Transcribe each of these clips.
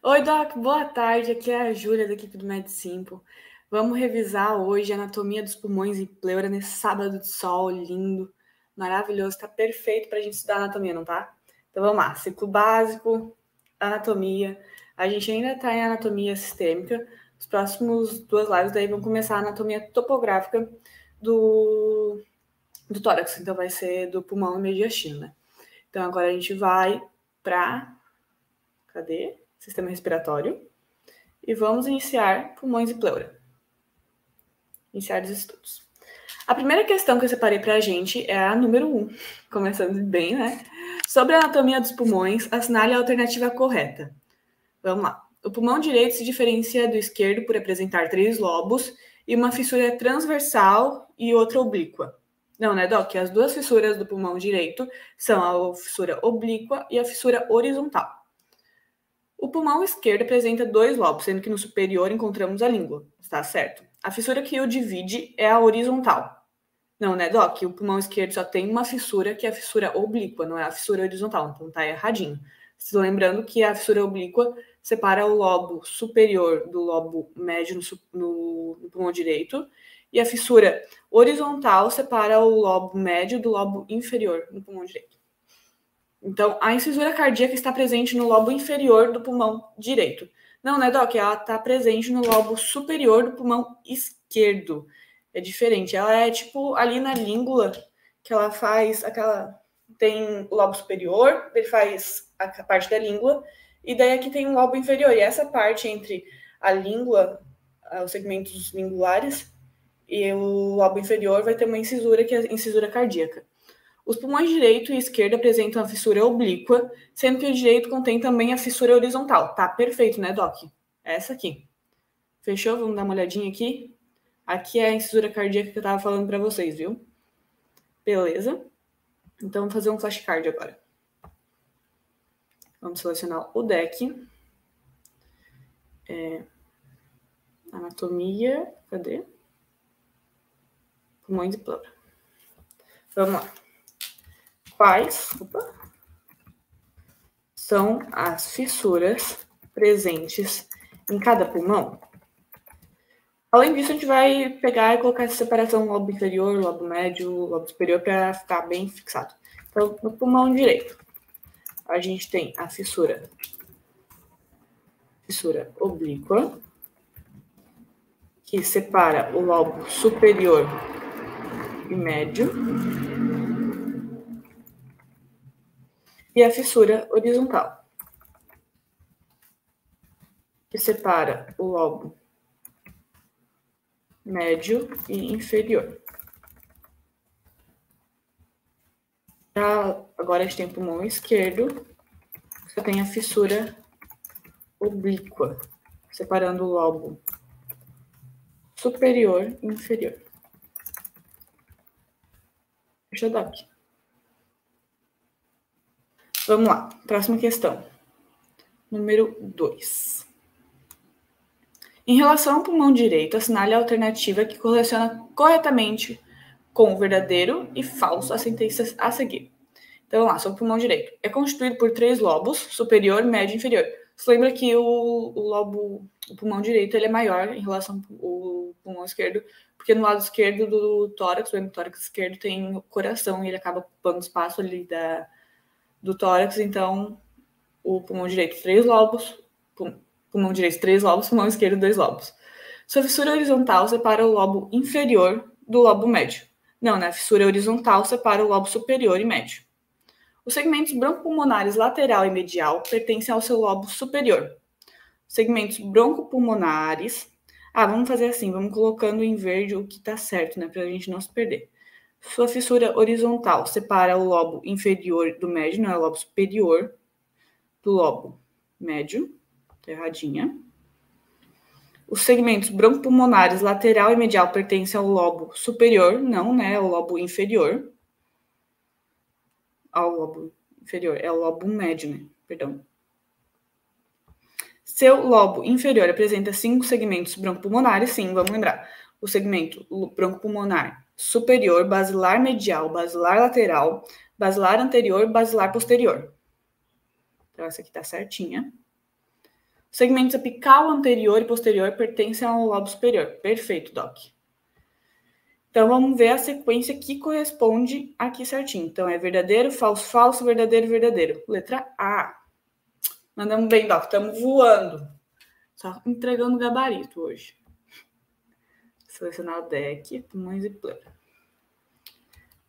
Oi, Doc, boa tarde. Aqui é a Júlia, da equipe do MedSimple. Vamos revisar hoje a anatomia dos pulmões e pleura nesse sábado de sol lindo, maravilhoso. Tá perfeito para a gente estudar anatomia, não tá? Então vamos lá. Ciclo básico, anatomia. A gente ainda está em anatomia sistêmica. Os próximos duas lives daí vão começar a anatomia topográfica do tórax. Então vai ser do pulmão e mediastino, né? Então agora a gente vai para... Cadê? Sistema respiratório. E vamos iniciar pulmões e pleura. Iniciar os estudos. A primeira questão que eu separei para a gente é a número 1, começando bem, né? Sobre a anatomia dos pulmões, assinale a alternativa correta. Vamos lá. O pulmão direito se diferencia do esquerdo por apresentar 3 lobos e uma fissura transversal e outra oblíqua. Não, né, Doc? As duas fissuras do pulmão direito são a fissura oblíqua e a fissura horizontal. O pulmão esquerdo apresenta 2 lobos, sendo que no superior encontramos a língua. Está certo? A fissura que o divide é a horizontal. Não, né, Doc? O pulmão esquerdo só tem uma fissura, que é a fissura oblíqua, não é a fissura horizontal. Então tá erradinho. Lembrando que a fissura oblíqua separa o lobo superior do lobo médio no pulmão direito, e a fissura horizontal separa o lobo médio do lobo inferior no pulmão direito. Então, a incisura cardíaca está presente no lobo inferior do pulmão direito. Não, né, Doc? Ela está presente no lobo superior do pulmão esquerdo. É diferente. Ela é tipo ali na língula, que ela faz aquela... Tem o lobo superior, ele faz a parte da língua, e daí aqui tem o lobo inferior. E essa parte entre a língua, os segmentos lingulares, e o lobo inferior vai ter uma incisura, que é a incisura cardíaca. Os pulmões direito e esquerdo apresentam a fissura oblíqua, sendo que o direito contém também a fissura horizontal. Tá perfeito, né, Doc? Essa aqui. Fechou? Vamos dar uma olhadinha aqui. Aqui é a incisura cardíaca que eu tava falando para vocês, viu? Beleza. Então, vamos fazer um flashcard agora. Vamos selecionar o deck. Anatomia. Cadê? Pulmões e pleura. Vamos lá. Quais são as fissuras presentes em cada pulmão? Além disso, a gente vai pegar e colocar essa separação lobo inferior, lobo médio, lobo superior, para ficar bem fixado. Então, no pulmão direito, a gente tem a fissura oblíqua, que separa o lobo superior e médio, e a fissura horizontal, que separa o lobo médio e inferior. Agora a gente tem o pulmão esquerdo, que tem a fissura oblíqua, separando o lobo superior e inferior. Deixa eu dar aqui. Vamos lá, próxima questão. Número 2. Em relação ao pulmão direito, assinale a alternativa que correlaciona corretamente com o verdadeiro e falso as sentenças a seguir. Então, vamos lá, sobre o pulmão direito. É constituído por 3 lobos, superior, médio e inferior. Você lembra que o pulmão direito, ele é maior em relação ao pulmão esquerdo, porque no lado esquerdo do tórax, o hemotórax esquerdo, tem o coração e ele acaba ocupando espaço ali do tórax. Então, o pulmão direito, 3 lobos, pulmão direito, 3 lobos, pulmão esquerdo, 2 lobos. Sua fissura horizontal separa o lobo inferior do lobo médio. Não, né? A fissura horizontal separa o lobo superior e médio. Os segmentos broncopulmonares lateral e medial pertencem ao seu lobo superior. Os segmentos broncopulmonares... vamos fazer assim, vamos colocando em verde o que tá certo, né? Pra gente não se perder. Sua fissura horizontal separa o lobo inferior do médio, não é o lobo superior do lobo médio. Tá erradinha. Os segmentos broncopulmonares lateral e medial pertencem ao lobo superior, não, né? O lobo inferior. Ao lobo inferior, é o lobo médio, né? Perdão. Seu lobo inferior apresenta 5 segmentos broncopulmonares, sim, vamos lembrar. O segmento broncopulmonar superior, basilar medial, basilar lateral, basilar anterior, basilar posterior. Então, essa aqui tá certinha. Segmentos apical, anterior e posterior pertencem ao lobo superior. Perfeito, Doc. Então, vamos ver a sequência que corresponde aqui certinho. Então, é verdadeiro, falso, falso, verdadeiro, verdadeiro. Letra A. Mandamos bem, Doc. Estamos voando. Só entregando gabarito hoje. Selecionar o deck, pulmões e pleura.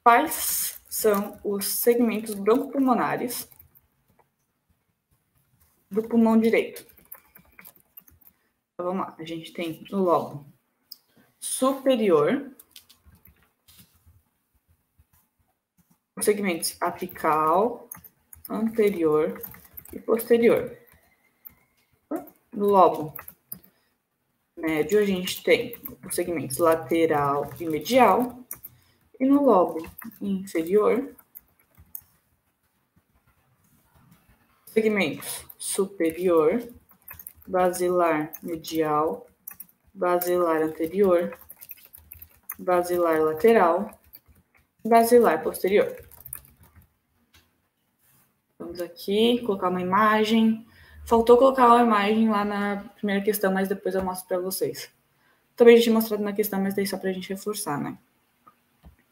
Quais são os segmentos broncopulmonares do pulmão direito? Então, vamos lá. A gente tem no lobo superior os segmentos apical, anterior e posterior. No lobo médio, a gente tem os segmentos lateral e medial. E no lobo inferior, segmentos superior, basilar medial, basilar anterior, basilar lateral, basilar posterior. Vamos aqui colocar uma imagem. Faltou colocar uma imagem lá na primeira questão, mas depois eu mostro para vocês. Também a gente tinha mostrado na questão, mas daí só para a gente reforçar, né?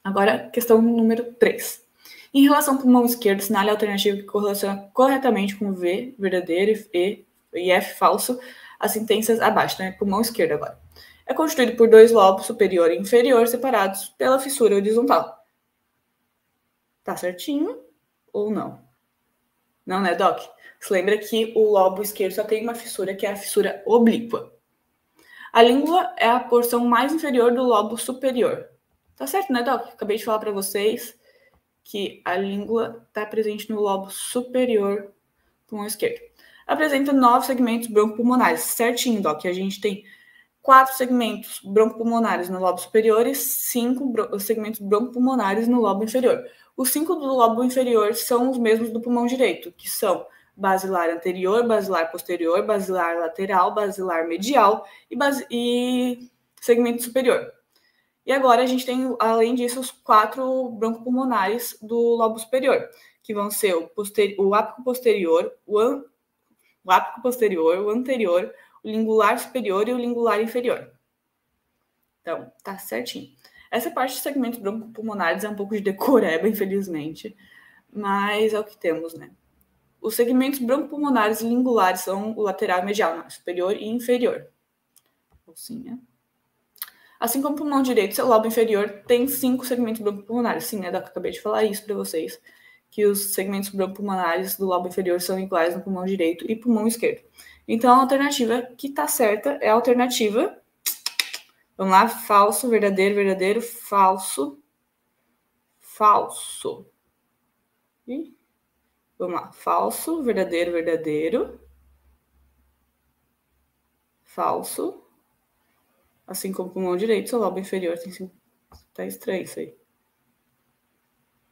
Agora, questão número 3. Em relação ao pulmão esquerdo, sinale a alternativa que correlaciona corretamente com V, verdadeiro, e F, falso, as sentenças abaixo, né? Pulmão esquerdo agora. É constituído por 2 lobos, superior e inferior, separados pela fissura horizontal. Tá certinho ou não? Não, né, Doc? Você lembra que o lobo esquerdo só tem uma fissura, que é a fissura oblíqua. A língua é a porção mais inferior do lobo superior. Tá certo, né, Doc? Acabei de falar para vocês que a língua está presente no lobo superior do pulmão esquerdo. Apresenta 9 segmentos broncopulmonares. Certinho, Doc. A gente tem 4 segmentos broncopulmonares no lobo superior e 5 segmentos broncopulmonares no lobo inferior. Os 5 do lobo inferior são os mesmos do pulmão direito, que são basilar anterior, basilar posterior, basilar lateral, basilar medial e segmento superior. E agora a gente tem, além disso, os 4 broncopulmonares do lobo superior, que vão ser o ápico posterior, o ápico posterior, o anterior, o lingular superior e o lingular inferior. Então, tá certinho. Essa parte dos segmentos broncopulmonares é um pouco de decoreba, infelizmente, mas é o que temos, né? Os segmentos broncopulmonares lingulares são o lateral e medial, né? Superior e inferior. Bolsinha. Assim como o pulmão direito, seu lobo inferior tem 5 segmentos broncopulmonares. Sim, né, Doc? Acabei de falar isso para vocês, que os segmentos broncopulmonares do lobo inferior são iguais no pulmão direito e pulmão esquerdo. Então, a alternativa que está certa é a alternativa... Vamos lá, falso, verdadeiro, verdadeiro, falso, falso. E vamos lá, falso, verdadeiro, verdadeiro, falso. Assim como o pulmão direito, seu lobo inferior tem 5. Tá estranho isso aí.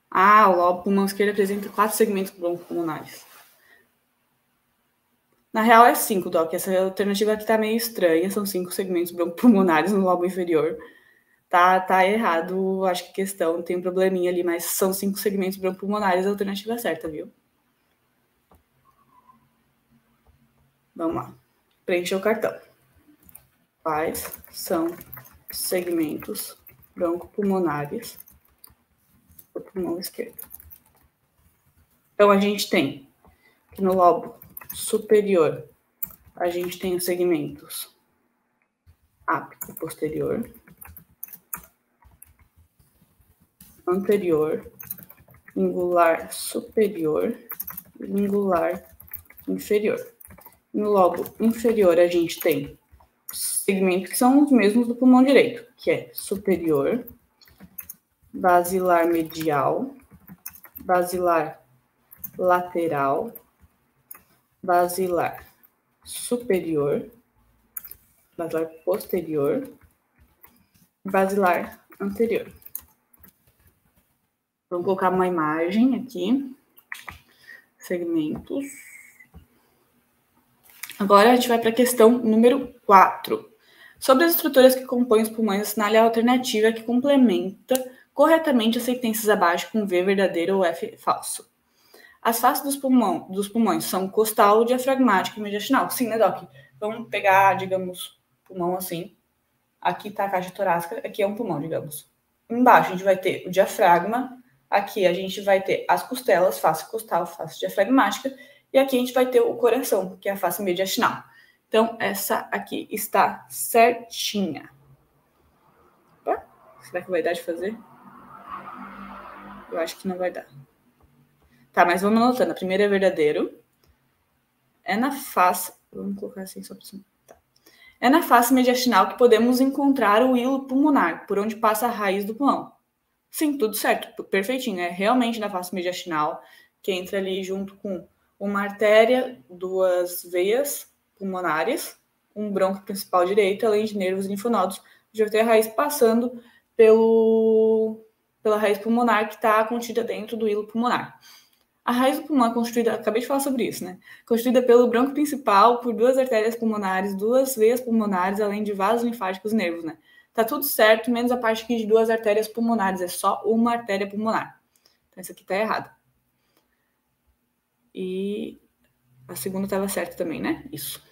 Ah, o lobo pulmão esquerdo apresenta 4 segmentos broncopulmonares. Na real é 5, Doc. Essa alternativa aqui tá meio estranha. São 5 segmentos broncopulmonares no lobo inferior. Tá errado. Acho que a questão tem um probleminha ali, mas são 5 segmentos broncopulmonares. A alternativa certa, viu? Vamos lá. Preencha o cartão. Quais são segmentos broncopulmonares do pulmão esquerdo? Então, a gente tem que no lobo superior, a gente tem os segmentos ápico posterior, anterior, lingular superior e lingular inferior. No lobo inferior, a gente tem segmentos que são os mesmos do pulmão direito, que é superior, basilar medial, basilar lateral, basilar superior, basilar posterior, basilar anterior. Vamos colocar uma imagem aqui. Segmentos. Agora a gente vai para a questão número 4. Sobre as estruturas que compõem os pulmões, assinale a alternativa que complementa corretamente as sentenças abaixo com V verdadeiro ou F falso. As faces dos pulmões são costal, diafragmática e mediastinal. Sim, né, Doc? Vamos pegar, digamos, pulmão assim. Aqui está a caixa torácica, aqui é um pulmão, digamos. Embaixo a gente vai ter o diafragma, aqui a gente vai ter as costelas, face costal, face diafragmática, e aqui a gente vai ter o coração, que é a face mediastinal. Então, essa aqui está certinha. Opa, será que vai dar de fazer? Eu acho que não vai dar. Tá, mas vamos anotando. A primeira é verdadeiro. É na face... Vamos colocar assim só para cima. Tá. É na face mediastinal que podemos encontrar o hilo pulmonar, por onde passa a raiz do pulmão. Sim, tudo certo. Perfeitinho. É realmente na face mediastinal, que entra ali junto com uma artéria, duas veias pulmonares, um brônquio principal direito, além de nervos e linfonodos. Já vai ter a raiz passando pela raiz pulmonar que está contida dentro do hilo pulmonar. A raiz do pulmão é constituída, acabei de falar sobre isso, né? Constituída pelo brônquio principal, por duas artérias pulmonares, duas veias pulmonares, além de vasos linfáticos e nervos, né? Tá tudo certo, menos a parte aqui de duas artérias pulmonares, é só uma artéria pulmonar. Então, essa aqui tá errada. E a segunda estava certa também, né? Isso.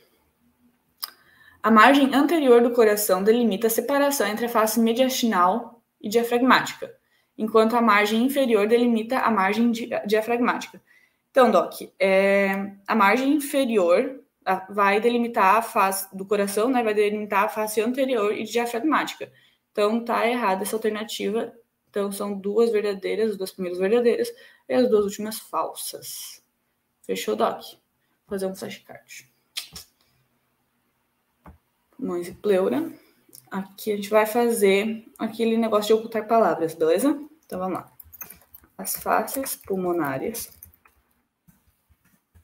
A margem anterior do coração delimita a separação entre a face mediastinal e diafragmática, enquanto a margem inferior delimita a margem diafragmática. Então, Doc, a margem inferior vai delimitar a face do coração, né? Vai delimitar a face anterior e diafragmática. Então, tá errada essa alternativa. Então, são duas verdadeiras, as duas primeiras verdadeiras e as duas últimas falsas. Fechou, Doc? Vou fazer um flashcard. Pulmões e pleura. Aqui a gente vai fazer aquele negócio de ocultar palavras, beleza? Então, vamos lá. As faces pulmonares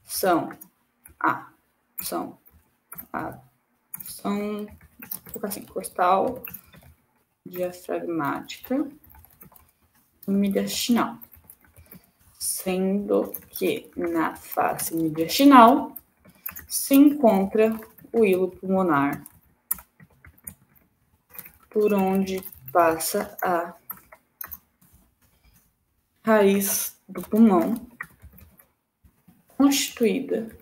são assim, costal, diafragmática e mediastinal. Sendo que na face mediastinal se encontra o hilo pulmonar, por onde passa a raiz do pulmão, constituída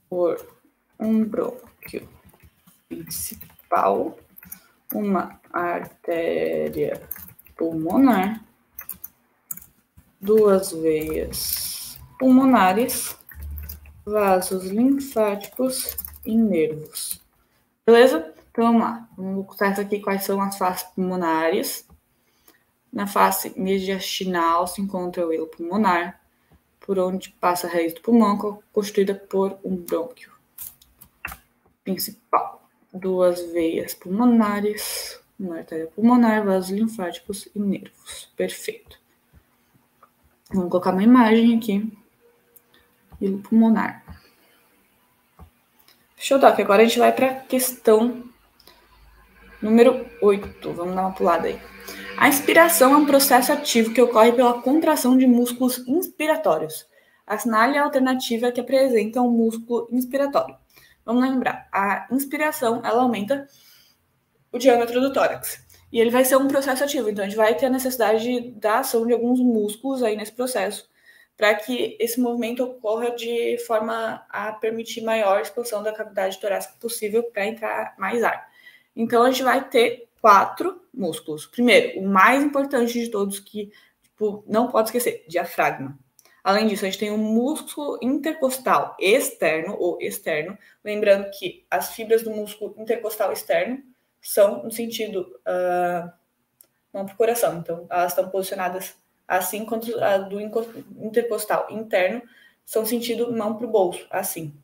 por um brônquio principal, uma artéria pulmonar, duas veias pulmonares, vasos linfáticos e nervos. Beleza? Então, vamos lá. Vamos botar aqui quais são as faces pulmonares. Na face mediastinal se encontra o hilo pulmonar, por onde passa a raiz do pulmão, constituída por um brônquio principal, duas veias pulmonares, uma artéria pulmonar, vasos linfáticos e nervos. Perfeito. Vamos colocar uma imagem aqui. Hilo pulmonar. Fechou, Doc? Agora a gente vai para a questão número 8. Vamos dar uma pulada aí. A inspiração é um processo ativo que ocorre pela contração de músculos inspiratórios. Assinale a alternativa que apresenta um músculo inspiratório. Vamos lembrar, a inspiração, ela aumenta o diâmetro do tórax. E ele vai ser um processo ativo, então a gente vai ter a necessidade da ação de alguns músculos aí nesse processo, para que esse movimento ocorra de forma a permitir maior expansão da cavidade torácica possível para entrar mais ar. Então, a gente vai ter 4 músculos. Primeiro, o mais importante de todos, que não pode esquecer, diafragma. Além disso, a gente tem o músculo intercostal externo ou externo. Lembrando que as fibras do músculo intercostal externo são no sentido mão para o coração. Então, elas estão posicionadas assim, quanto a do intercostal interno são sentido mão para o bolso, assim.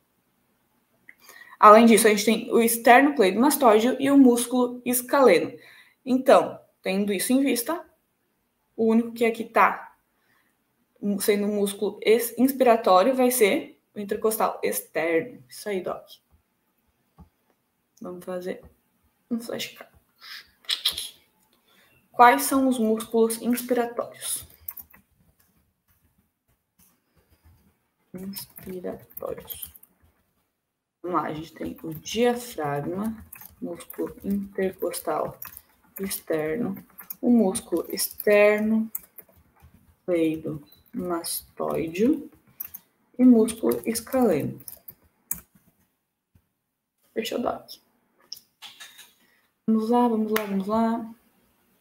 Além disso, a gente tem o esternocleidomastóide e o músculo escaleno. Então, tendo isso em vista, o único que aqui está sendo um músculo inspiratório vai ser o intercostal externo. Isso aí, Doc. Vamos fazer um flashcard. Quais são os músculos inspiratórios? Vamos lá, a gente tem o diafragma, músculo intercostal externo, o músculo externo, cleidomastoideo e músculo escaleno. Fechou o doc. Vamos lá.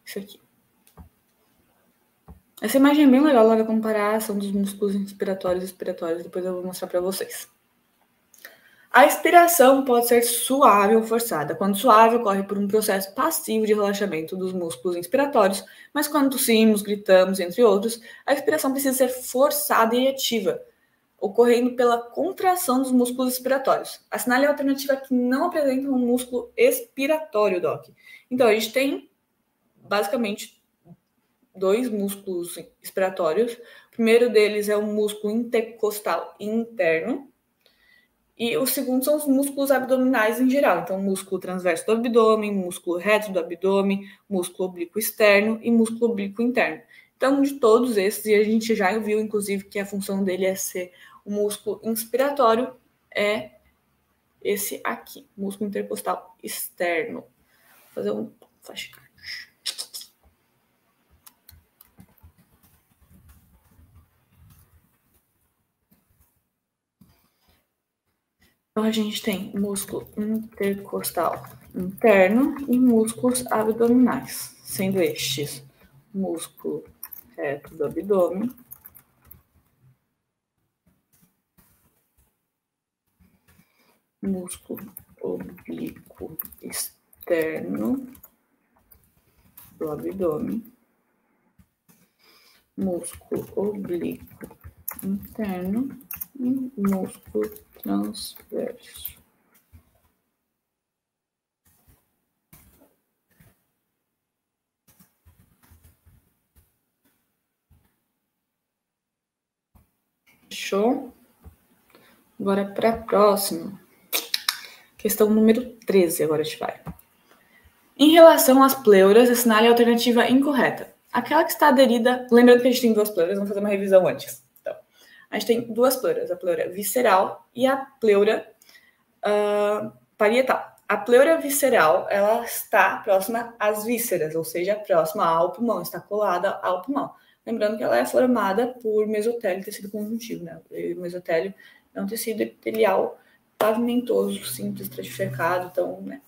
Isso aqui. Essa imagem é bem legal, ela vai comparar a ação dos músculos inspiratórios e expiratórios. Depois eu vou mostrar para vocês. A expiração pode ser suave ou forçada. Quando suave, ocorre por um processo passivo de relaxamento dos músculos inspiratórios, mas quando tossimos, gritamos, entre outros, a expiração precisa ser forçada e ativa, ocorrendo pela contração dos músculos expiratórios. Assinale a alternativa que não apresenta um músculo expiratório, Doc. Então, a gente tem, basicamente, dois músculos expiratórios. O primeiro deles é o músculo intercostal interno, e o segundo são os músculos abdominais em geral. Então, músculo transverso do abdômen, músculo reto do abdômen, músculo oblíquo externo e músculo oblíquo interno. Então, de todos esses, e a gente já viu, inclusive, que a função dele é ser o músculo inspiratório, é esse aqui, músculo intercostal externo. Vou fazer um flashcard. Então, a gente tem músculo intercostal interno e músculos abdominais, sendo estes músculo reto do abdômen, músculo oblíquo externo do abdômen, músculo oblíquo interno e músculo transverso. Fechou? Agora para a próxima. Questão número 13, agora a gente vai. Em relação às pleuras, assinale a alternativa incorreta. Aquela que está aderida... Lembrando que a gente tem duas pleuras, vamos fazer uma revisão antes. Então, a gente tem duas pleuras, a pleura visceral e a pleura parietal. A pleura visceral, ela está próxima às vísceras, ou seja, próxima ao pulmão, está colada ao pulmão. Lembrando que ela é formada por mesotélio e tecido conjuntivo, né? O mesotélio é um tecido epitelial pavimentoso, simples, estratificado, então, né?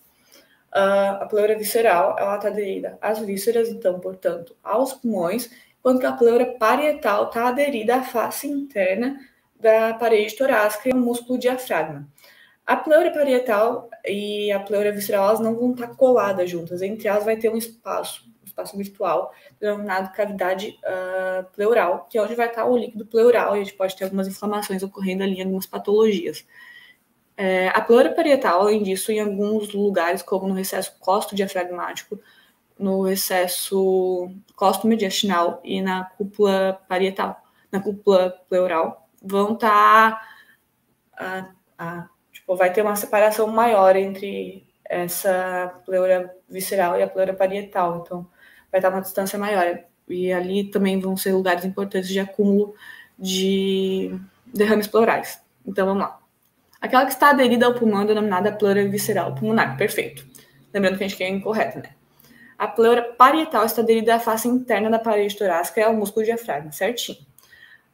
A pleura visceral, ela está aderida às vísceras, então, portanto, aos pulmões, enquanto que a pleura parietal está aderida à face interna da parede torácica e ao músculo diafragma. A pleura parietal e a pleura visceral, elas não vão estar coladas juntas. Entre elas vai ter um espaço virtual, denominado cavidade pleural, que é onde vai estar o líquido pleural, e a gente pode ter algumas inflamações ocorrendo ali, algumas patologias. A pleura parietal, além disso, em alguns lugares, como no recesso costo-diafragmático, no recesso costo-mediastinal e na cúpula parietal, na cúpula pleural, vão estar... vai ter uma separação maior entre essa pleura visceral e a pleura parietal, então vai estar uma distância maior. E ali também vão ser lugares importantes de acúmulo de derrames pleurais. Então, vamos lá. Aquela que está aderida ao pulmão é denominada pleura visceral pulmonar. Perfeito. Lembrando que a gente quer incorreto, né? A pleura parietal está aderida à face interna da parede torácica e ao músculo diafragma. Certinho.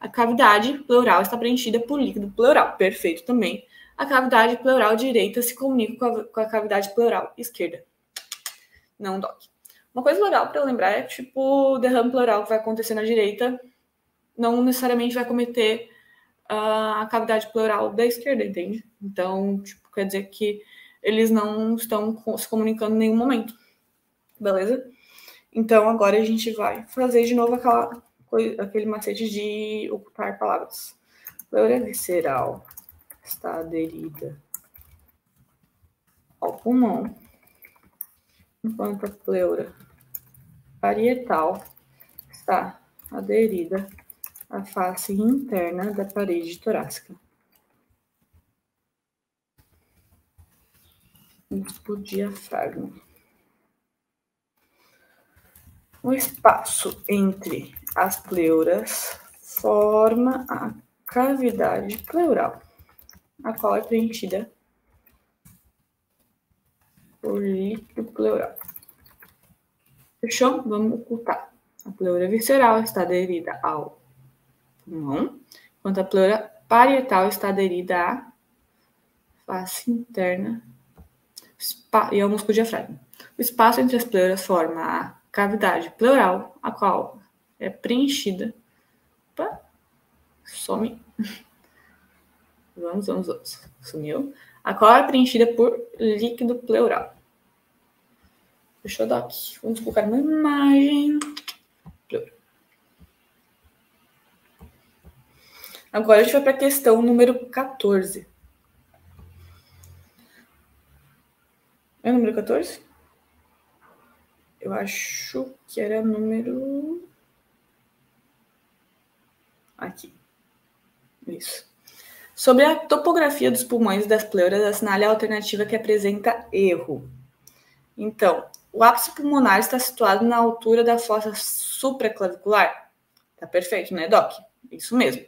A cavidade pleural está preenchida por líquido pleural. Perfeito também. A cavidade pleural direita se comunica com a cavidade pleural esquerda. Não, Doc. Uma coisa legal para lembrar é que, o derrame pleural que vai acontecer na direita não necessariamente vai cometer a cavidade pleural da esquerda, entende? Então, quer dizer que eles não estão se comunicando em nenhum momento. Beleza? Então, agora a gente vai fazer de novo aquele macete de ocultar palavras. Pleura visceral está aderida ao pulmão, enquanto a pleura parietal está aderida à face interna da parede torácica. Músculo diafragma. O espaço entre as pleuras forma a cavidade pleural, a qual é preenchida por líquido pleural. Fechou? Vamos ocultar. A pleura visceral está aderida ao pulmão, enquanto a pleura parietal está aderida à face interna e ao músculo diafragma. O espaço entre as pleuras forma a cavidade pleural, a qual é preenchida. Opa, some. Vamos. Sumiu. A qual é preenchida por líquido pleural. Fechou, Doc? Vamos colocar uma imagem. Agora a gente vai para a questão número 14. É o número 14? Eu acho que era número... Aqui. Isso. Sobre a topografia dos pulmões e das pleuras, assinale a alternativa que apresenta erro. Então, o ápice pulmonar está situado na altura da fossa supraclavicular. Tá perfeito, né, Doc? Isso mesmo.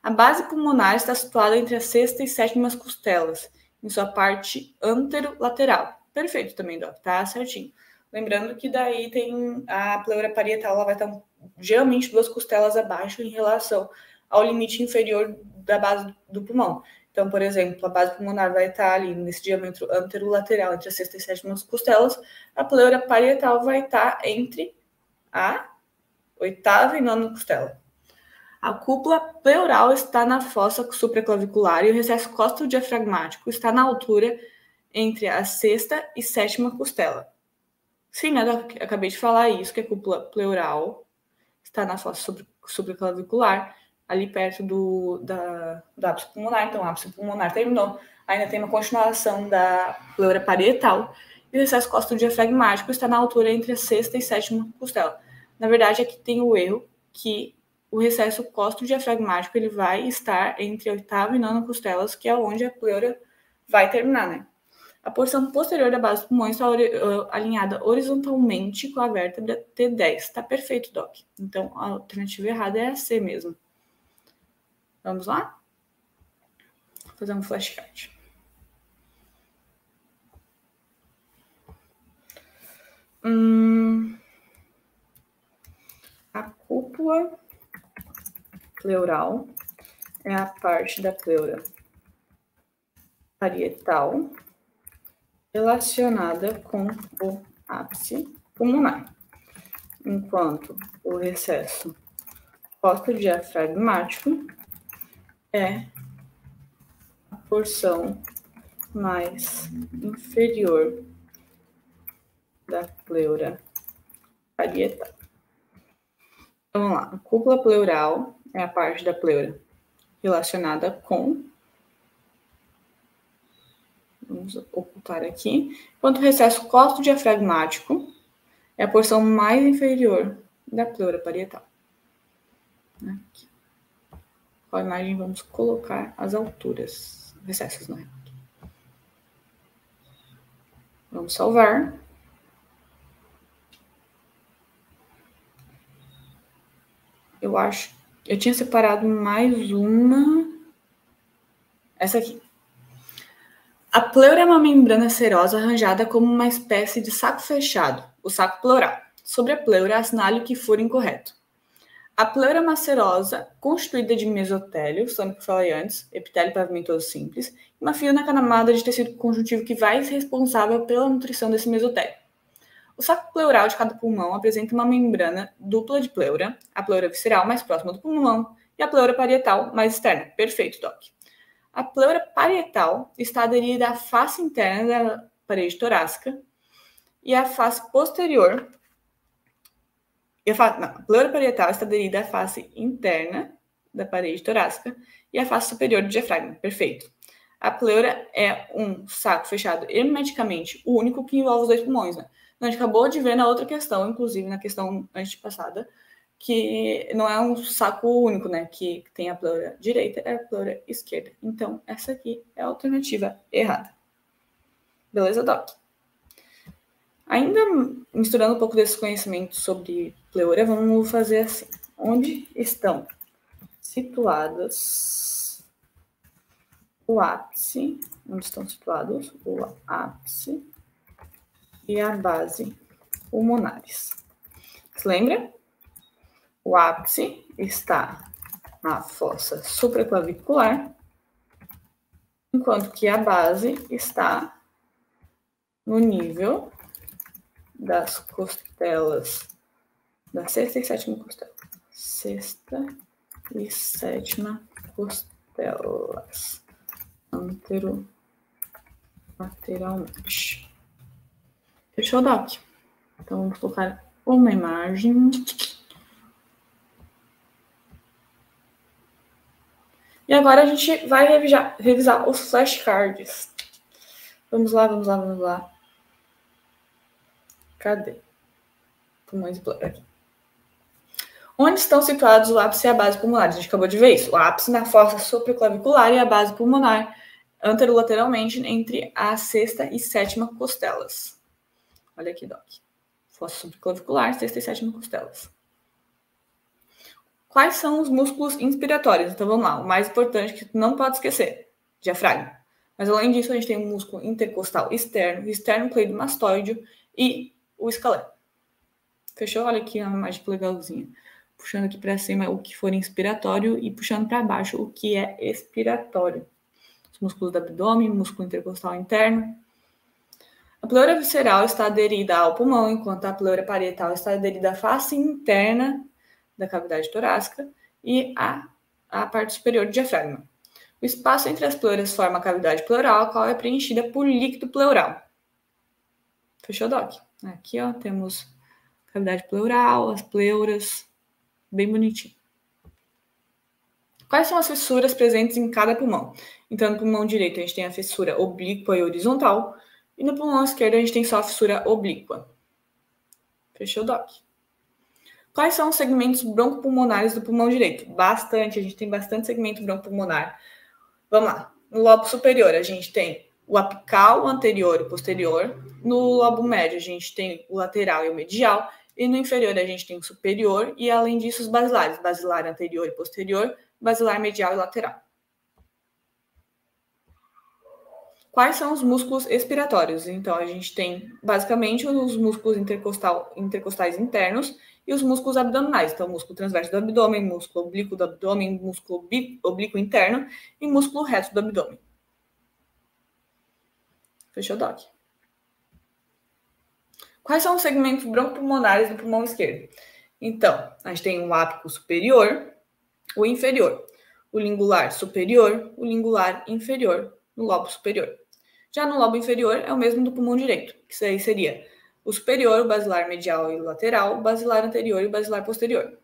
A base pulmonar está situada entre a sexta e sétima costelas, em sua parte anterolateral. Perfeito também, Doc, tá certinho. Lembrando que daí tem a pleura parietal, ela vai estar geralmente 2 costelas abaixo em relação ao limite inferior da base do pulmão. Então, por exemplo, a base pulmonar vai estar ali nesse diâmetro anterolateral entre a sexta e sétima costelas, a pleura parietal vai estar entre a oitava e nona costela. A cúpula pleural está na fossa supraclavicular e o recesso costodiafragmático está na altura entre a sexta e sétima costela. Sim, né? Eu acabei de falar isso, que a cúpula pleural está na fossa supraclavicular, ali perto do ápice pulmonar. Então, o ápice pulmonar terminou. Ainda tem uma continuação da pleura parietal e o recesso costodiafragmático está na altura entre a sexta e sétima costela. Na verdade, aqui tem o erro que o recesso costodiafragmático ele vai estar entre a oitava e nona costelas, que é onde a pleura vai terminar, né? A porção posterior da base dos pulmões está alinhada horizontalmente com a vértebra T10. Tá perfeito, Doc. Então, a alternativa errada é a C mesmo. Vamos lá? Vou fazer um flashcard. A cúpula pleural é a parte da pleura parietal relacionada com o ápice pulmonar, enquanto o recesso costodiafragmático é a porção mais inferior da pleura parietal. Então, vamos lá. A cúpula pleural é a parte da pleura relacionada com... Vamos ocultar aqui. Enquanto o recesso costodiafragmático é a porção mais inferior da pleura parietal. Aqui. Qual imagem vamos colocar as alturas? Recessos, não é? Vamos salvar. Eu acho... Eu tinha separado mais uma. Essa aqui. A pleura é uma membrana serosa arranjada como uma espécie de saco fechado, o saco pleural. Sobre a pleura, assinale o que for incorreto. A pleura é uma serosa constituída de mesotélio, lembra que eu falei antes, epitélio pavimentoso simples, e uma fina camada de tecido conjuntivo que vai ser responsável pela nutrição desse mesotélio. O saco pleural de cada pulmão apresenta uma membrana dupla de pleura, a pleura visceral mais próxima do pulmão e a pleura parietal mais externa. Perfeito, Doc. A pleura parietal está aderida à face interna da parede torácica e à face posterior. A pleura parietal está aderida à face interna da parede torácica e à face superior do diafragma. Perfeito. A pleura é um saco fechado hermeticamente único que envolve os 2 pulmões, né? A gente acabou de ver na outra questão, inclusive na questão antepassada, que não é um saco único, né? Que tem a pleura direita e a pleura esquerda. Então, essa aqui é a alternativa errada. Beleza, Doc? Ainda misturando um pouco desses conhecimentos sobre pleura, vamos fazer assim. Onde estão situadas o ápice? Onde estão situados o ápice e a base pulmonares? Se lembra? O ápice está na fossa supraclavicular, enquanto que a base está no nível das costelas, da sexta e sétima costela. Sexta e sétima costelas, anterolateralmente. Fechou, Doc? Então, vamos colocar uma imagem. E agora a gente vai revisar os flashcards. Vamos lá. Cadê? Pulmões e pleura aqui. Onde estão situados o ápice e a base pulmonar? A gente acabou de ver isso. O ápice na fossa supraclavicular e a base pulmonar anterolateralmente entre a sexta e sétima costelas. Olha aqui, Doc. Fossa supraclavicular, sexta e sétima costelas. Quais são os músculos inspiratórios? Então vamos lá. O mais importante que tu não pode esquecer: diafragma. Mas além disso, a gente tem o músculo intercostal externo, esternocleidomastoide e o escaleno. Fechou? Olha aqui a imagem que legalzinha. Puxando aqui para cima o que for inspiratório e puxando para baixo o que é expiratório. Os músculos do abdômen, músculo intercostal interno. A pleura visceral está aderida ao pulmão, enquanto a pleura parietal está aderida à face interna da cavidade torácica e à parte superior do diafragma. O espaço entre as pleuras forma a cavidade pleural, a qual é preenchida por líquido pleural. Fechou, Doc? Aqui, ó, temos cavidade pleural, as pleuras, bem bonitinho. Quais são as fissuras presentes em cada pulmão? Então, no pulmão direito, a gente tem a fissura oblíqua e horizontal, e no pulmão esquerdo, a gente tem só a fissura oblíqua. Fechou, Doc? Quais são os segmentos broncopulmonares do pulmão direito? Bastante, a gente tem bastante segmento broncopulmonar. Vamos lá. No lobo superior, a gente tem o apical, anterior e posterior. No lobo médio, a gente tem o lateral e o medial. E no inferior, a gente tem o superior. E, além disso, os basilares. Basilar anterior e posterior, basilar medial e lateral. Quais são os músculos expiratórios? Então, a gente tem, basicamente, os músculos intercostais internos e os músculos abdominais. Então, músculo transverso do abdômen, músculo oblíquo do abdômen, músculo oblíquo interno e músculo reto do abdômen. Fechou, Doc? Quais são os segmentos broncopulmonares do pulmão esquerdo? Então, a gente tem o ápico superior, o inferior, o lingular superior, o lingular inferior no lobo superior. Já no lobo inferior é o mesmo do pulmão direito, que isso aí seria o superior, o basilar medial e o lateral, o basilar anterior e o basilar posterior.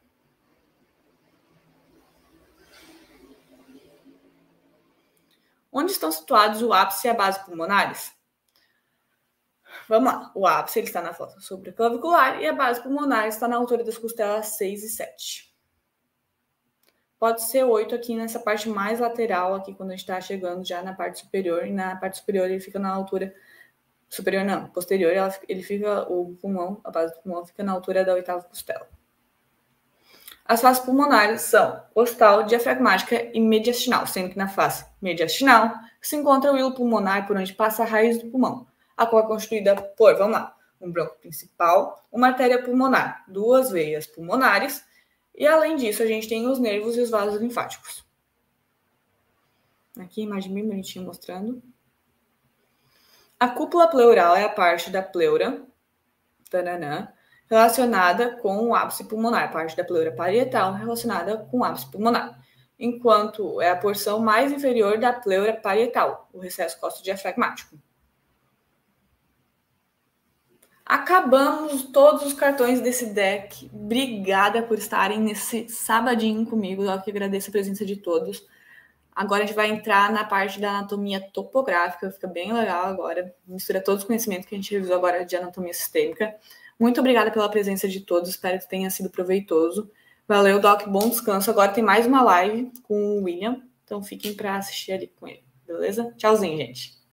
Onde estão situados o ápice e a base pulmonares? Vamos lá. O ápice ele está na fossa supraclavicular e a base pulmonar está na altura das costelas 6 e 7. Pode ser 8 aqui nessa parte mais lateral, aqui quando a gente está chegando já na parte superior. E na parte superior ele fica na altura... Superior não, posterior ele fica... O pulmão, a base do pulmão fica na altura da 8ª costela. As faces pulmonares são ostal, diafragmática e mediastinal, sendo que na face mediastinal se encontra o hilo pulmonar por onde passa a raiz do pulmão, a qual é constituída por, vamos lá, um bronco principal, uma artéria pulmonar, 2 veias pulmonares, e além disso a gente tem os nervos e os vasos linfáticos. Aqui, imagem bem bonitinha mostrando. A cúpula pleural é a parte da pleura, relacionada com o ápice pulmonar, a parte da pleura parietal relacionada com o ápice pulmonar, enquanto é a porção mais inferior da pleura parietal, o recesso costodiafragmático. Acabamos todos os cartões desse deck. Obrigada por estarem nesse sabadinho comigo. Eu que agradeço a presença de todos. Agora a gente vai entrar na parte da anatomia topográfica. Fica bem legal agora. Mistura todos os conhecimentos que a gente revisou agora de anatomia sistêmica. Muito obrigada pela presença de todos. Espero que tenha sido proveitoso. Valeu, Doc. Bom descanso. Agora tem mais uma live com o William. Então fiquem para assistir ali com ele. Beleza? Tchauzinho, gente.